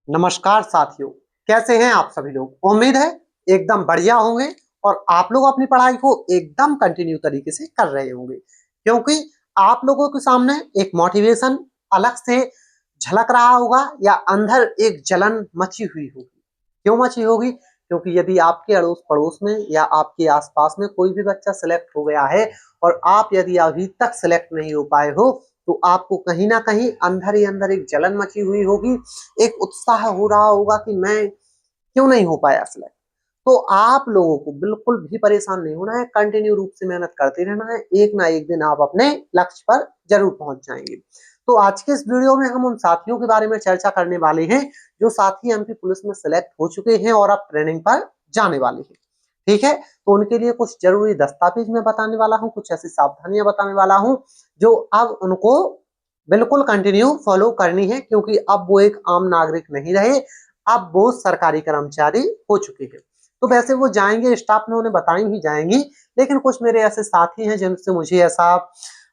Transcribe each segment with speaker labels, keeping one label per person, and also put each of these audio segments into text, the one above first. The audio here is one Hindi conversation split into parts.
Speaker 1: नमस्कार साथियों, कैसे हैं आप सभी लोग। उम्मीद है एकदम बढ़िया होंगे और आप लोग अपनी पढ़ाई को एकदम कंटिन्यू तरीके से कर रहे होंगे, क्योंकि आप लोगों के सामने एक मोटिवेशन अलग से झलक रहा होगा या अंदर एक जलन मची हुई होगी। क्यों मची होगी? क्योंकि यदि आपके अड़ोस पड़ोस में या आपके आसपास में कोई भी बच्चा सिलेक्ट हो गया है और आप यदि अभी तक सिलेक्ट नहीं हो पाए हो, तो आपको कहीं ना कहीं अंदर ही अंदर एक जलन मची हुई होगी, एक उत्साह हो रहा होगा कि मैं क्यों नहीं हो पाया सिलेक्ट। तो आप लोगों को बिल्कुल भी परेशान नहीं होना है, कंटिन्यू रूप से मेहनत करते रहना है, एक ना एक दिन आप अपने लक्ष्य पर जरूर पहुंच जाएंगे। तो आज के इस वीडियो में हम उन साथियों के बारे में चर्चा करने वाले हैं जो साथी एमपी पुलिस में सिलेक्ट हो चुके हैं और अब ट्रेनिंग पर जाने वाले हैं। ठीक है, तो उनके लिए कुछ जरूरी दस्तावेज मैं बताने वाला हूँ, कुछ ऐसी सावधानियां बताने वाला हूँ जो अब उनको बिल्कुल कंटिन्यू फॉलो करनी है, क्योंकि अब वो एक आम नागरिक नहीं रहे, अब वो सरकारी कर्मचारी हो चुके हैं। तो वैसे वो जाएंगे, स्टाफ में उन्हें बताई ही जाएंगी, लेकिन कुछ मेरे ऐसे साथी हैं जिनसे मुझे ऐसा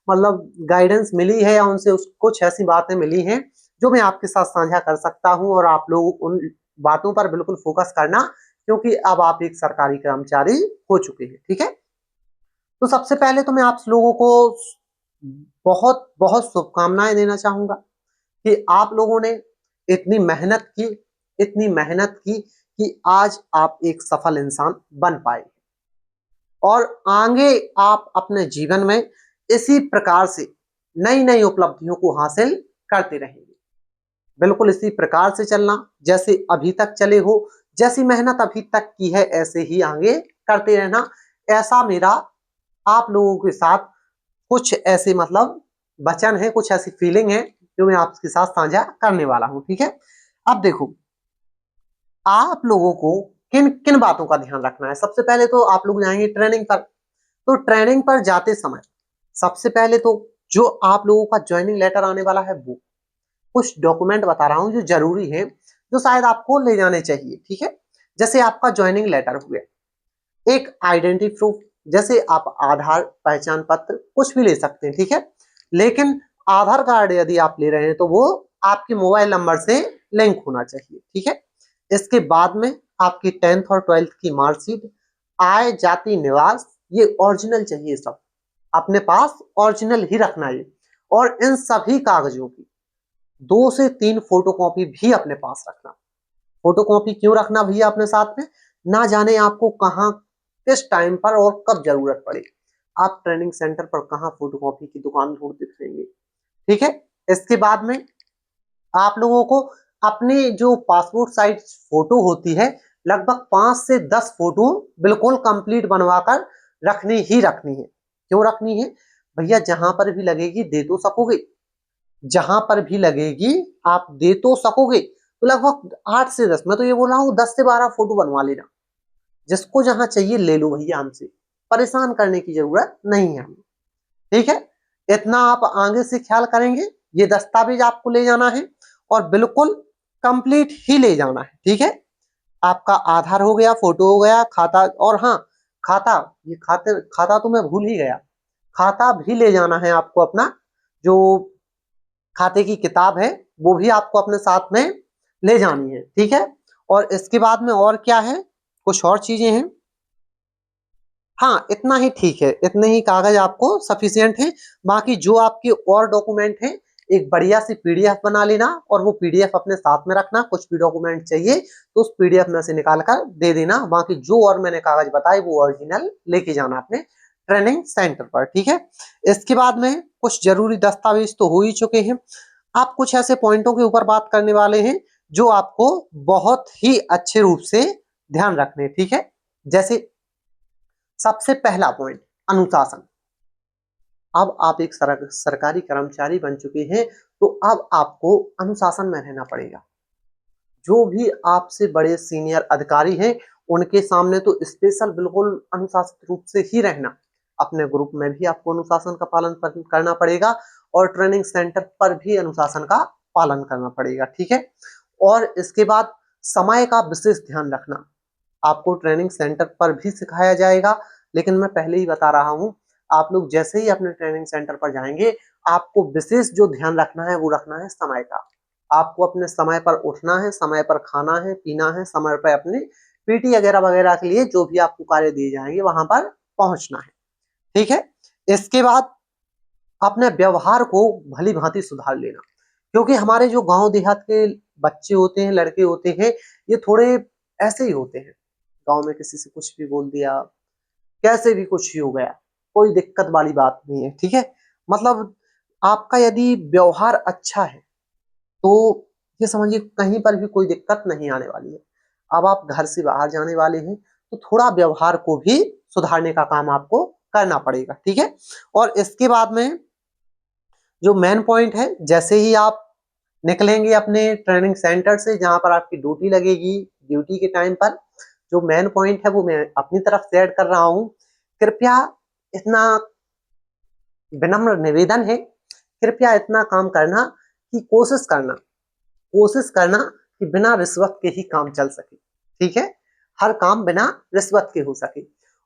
Speaker 1: मतलब गाइडेंस मिली है या उनसे कुछ ऐसी बातें मिली हैं जो मैं आपके साथ साझा कर सकता हूं, और आप लोग उन बातों पर बिल्कुल फोकस करना, क्योंकि अब आप एक सरकारी कर्मचारी हो चुके हैं। ठीक है, तो सबसे पहले तो मैं आप लोगों को बहुत बहुत शुभकामनाएं देना चाहूंगा कि आप लोगों ने इतनी मेहनत की कि आज आप एक सफल इंसान बन पाए, और आगे आप अपने जीवन में इसी प्रकार से नई नई उपलब्धियों को हासिल करते रहेंगे। बिल्कुल इसी प्रकार से चलना, जैसे अभी तक चले हो, जैसी मेहनत अभी तक की है ऐसे ही आगे करते रहना। ऐसा मेरा आप लोगों के साथ कुछ ऐसे मतलब वचन है, कुछ ऐसी फीलिंग है जो मैं आपके साथ साझा करने वाला हूं। ठीक है, अब देखो, आप लोगों को किन किन बातों का ध्यान रखना है। सबसे पहले तो आप लोग जाएंगे ट्रेनिंग पर, तो ट्रेनिंग पर जाते समय सबसे पहले तो जो आप लोगों का ज्वाइनिंग लेटर आने वाला है, वो कुछ डॉक्यूमेंट बता रहा हूं जो जरूरी है, जो शायद आपको ले जाने चाहिए। ठीक है, जैसे आपका ज्वाइनिंग लेटर हो गया, एक आइडेंटिटी प्रूफ, जैसे आप आधार, पहचान पत्र कुछ भी ले सकते हैं। ठीक है, लेकिन आधार कार्ड यदि आप ले रहे हैं तो वो आपके मोबाइल नंबर से लिंक होना चाहिए। ठीक है, इसके बाद में आपकी 10th और 12th की मार्कशीट, आय, जाति, निवास, ये ओरिजिनल चाहिए, सब अपने पास ओरिजिनल ही रखना है। और इन सभी कागजों की 2 से 3 फोटोकॉपी भी अपने पास रखना। फोटोकॉपी क्यों रखना भैया अपने साथ में? ना जाने आपको कहाँ, किस टाइम पर और कब जरूरत पड़े, आप ट्रेनिंग सेंटर पर कहाँ फोटोकॉपी की दुकान ढूंढते फिरेंगे। ठीक है, इसके बाद में आप लोगों को अपनी जो पासपोर्ट साइज फोटो होती है, लगभग 5 से 10 फोटो बिल्कुल कंप्लीट बनवाकर रखनी ही रखनी है। क्यों रखनी है भैया? जहां पर भी लगेगी दे तो सकोगे, जहां पर भी लगेगी आप दे तो सकोगे। तो लगभग 8 से 10, मैं तो ये बोल रहा हूँ 10 से 12 फोटो बनवा लेना, जिसको जहां चाहिए ले लो भैया, हमसे परेशान करने की जरूरत नहीं है हमें। ठीक है, इतना आप आगे से ख्याल करेंगे। ये दस्तावेज आपको ले जाना है और बिल्कुल कंप्लीट ही ले जाना है। ठीक है, आपका आधार हो गया, फोटो हो गया, खाता, और हाँ, खाता, ये खाता तो मैं भूल ही गया, खाता भी ले जाना है आपको। अपना जो खाते की किताब है वो भी आपको अपने साथ में ले जानी है। ठीक है, और इसके बाद में और क्या है, कुछ और चीजें हैं। हाँ, इतना ही ठीक है, इतने ही कागज आपको सफिशियंट है। बाकी जो आपके और डॉक्यूमेंट हैं, एक बढ़िया सी पीडीएफ बना लेना और वो पीडीएफ अपने साथ में रखना। कुछ भी डॉक्यूमेंट चाहिए तो उस पीडीएफ में से निकाल कर दे देना। बाकी जो और मैंने कागज बताए वो ओरिजिनल लेके जाना अपने ट्रेनिंग सेंटर पर। ठीक है, इसके बाद में कुछ जरूरी दस्तावेज तो हो ही चुके हैं, आप कुछ ऐसे पॉइंटों के ऊपर बात करने वाले हैं जो आपको बहुत ही अच्छे रूप से ध्यान रखने। ठीक है, जैसे सबसे पहला पॉइंट, अनुशासन। अब आप एक सरकारी कर्मचारी बन चुके हैं, तो अब आपको अनुशासन में रहना पड़ेगा। जो भी आपसे बड़े सीनियर अधिकारी हैं उनके सामने तो स्पेशल बिल्कुल अनुशासित रूप से ही रहना। अपने ग्रुप में भी आपको अनुशासन का पालन करना पड़ेगा और ट्रेनिंग सेंटर पर भी अनुशासन का पालन करना पड़ेगा। ठीक है, और इसके बाद समय का विशेष ध्यान रखना आपको ट्रेनिंग सेंटर पर भी सिखाया जाएगा, लेकिन मैं पहले ही बता रहा हूं, आप लोग जैसे ही अपने ट्रेनिंग सेंटर पर जाएंगे, आपको विशेष जो ध्यान रखना है वो रखना है समय का। आपको अपने समय पर उठना है, समय पर खाना है, पीना है, समय पर अपने पीटी वगैरह के लिए जो भी आपको कार्य दिए जाएंगे वहां पर पहुंचना है। ठीक है। इसके बाद अपने व्यवहार को भली भांति सुधार लेना, क्योंकि हमारे जो गांव देहात के बच्चे होते हैं, लड़के होते हैं, ये थोड़े ऐसे ही होते हैं। गांव में किसी से कुछ भी बोल दिया, कैसे भी कुछ ही हो गया, कोई दिक्कत वाली बात नहीं है। ठीक है। मतलब आपका यदि व्यवहार अच्छा है तो ये समझिए कहीं पर भी कोई दिक्कत नहीं आने वाली है। अब आप घर से बाहर जाने वाले हैं तो थोड़ा व्यवहार को भी सुधारने का काम आपको करना पड़ेगा। ठीक है। और इसके बाद में जो मेन पॉइंट है, जैसे ही आप निकलेंगे अपने ट्रेनिंग सेंटर से जहां पर आपकी ड्यूटी लगेगी, ड्यूटी के टाइम पर जो मेन पॉइंट है वो मैं अपनी तरफ से ऐड कर रहा हूं। कृपया इतना विनम्र निवेदन है, कृपया इतना काम करना कि कोशिश करना कि बिना रिश्वत के ही काम चल सके। ठीक है। हर काम बिना रिश्वत के हो सके।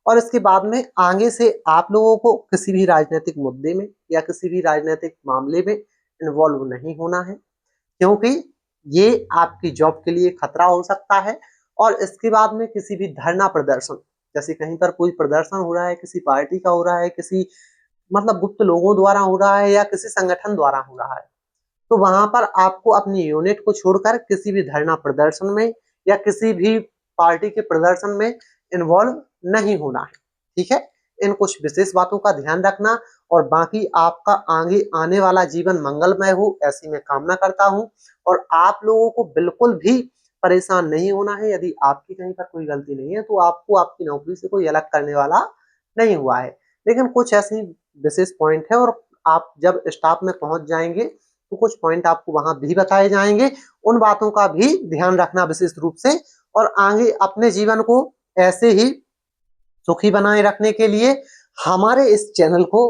Speaker 1: और इसके बाद में आगे से आप लोगों को किसी भी राजनीतिक मुद्दे में या किसी भी राजनीतिक मामले में इन्वॉल्व नहीं होना है, क्योंकि ये आपकी जॉब के लिए खतरा हो सकता है। और इसके बाद में किसी भी धरना प्रदर्शन, जैसे कहीं पर कोई प्रदर्शन हो रहा है, किसी पार्टी का हो रहा है, किसी मतलब गुप्त लोगों द्वारा हो रहा है या किसी संगठन द्वारा हो रहा है, तो वहां पर आपको अपनी यूनिट को छोड़कर किसी भी धरना प्रदर्शन में या किसी भी पार्टी के प्रदर्शन में इन्वॉल्व नहीं होना है। ठीक है। इन कुछ विशेष बातों का ध्यान रखना, और बाकी आपका आगे आने वाला जीवन मंगलमय हो ऐसी मैं कामना करता हूं। और आप लोगों को बिल्कुल भी परेशान नहीं होना है। यदि आपकी कहीं पर कोई गलती नहीं है तो आपको आपकी नौकरी से कोई अलग करने वाला नहीं हुआ है। लेकिन कुछ ऐसी विशेष पॉइंट है, और आप जब स्टाफ में पहुंच जाएंगे तो कुछ पॉइंट आपको वहां भी बताए जाएंगे, उन बातों का भी ध्यान रखना विशेष रूप से। और आगे अपने जीवन को ऐसे ही सुखी बनाए रखने के लिए हमारे इस चैनल को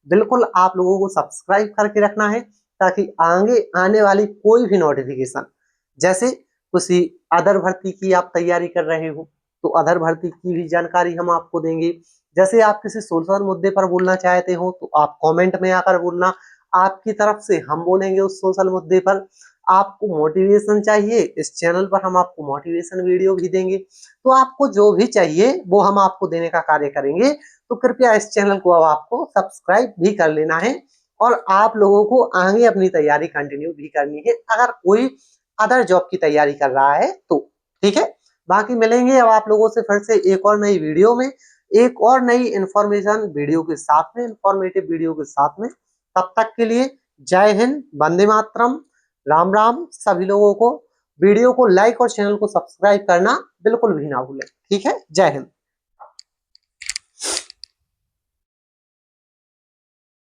Speaker 1: बिल्कुल आप लोगों को सब्सक्राइब करके रखना है, ताकि आगे आने वाली कोई भी नोटिफिकेशन, जैसे किसी अदर भर्ती की आप तैयारी कर रहे हो तो अदर भर्ती की भी जानकारी हम आपको देंगे। जैसे आप किसी सोशल मुद्दे पर बोलना चाहते हो तो आप कमेंट में आकर बोलना, आपकी तरफ से हम बोलेंगे उस सोशल मुद्दे पर। आपको मोटिवेशन चाहिए, इस चैनल पर हम आपको मोटिवेशन वीडियो भी देंगे। तो आपको जो भी चाहिए वो हम आपको देने का कार्य करेंगे। तो कृपया इस चैनल को अब आपको सब्सक्राइब भी कर लेना है, और आप लोगों को आगे अपनी तैयारी कंटिन्यू भी करनी है अगर कोई अदर जॉब की तैयारी कर रहा है तो। ठीक है। बाकी मिलेंगे अब आप लोगों से फिर से एक और नई वीडियो में, एक और नई इंफॉर्मेशन वीडियो के साथ में, इंफॉर्मेटिव वीडियो के साथ में। तब तक के लिए जय हिंद, वंदे मातरम, राम राम सभी लोगों को। वीडियो को लाइक और चैनल को सब्सक्राइब करना बिल्कुल भी ना भूलें। ठीक है। जय हिंद।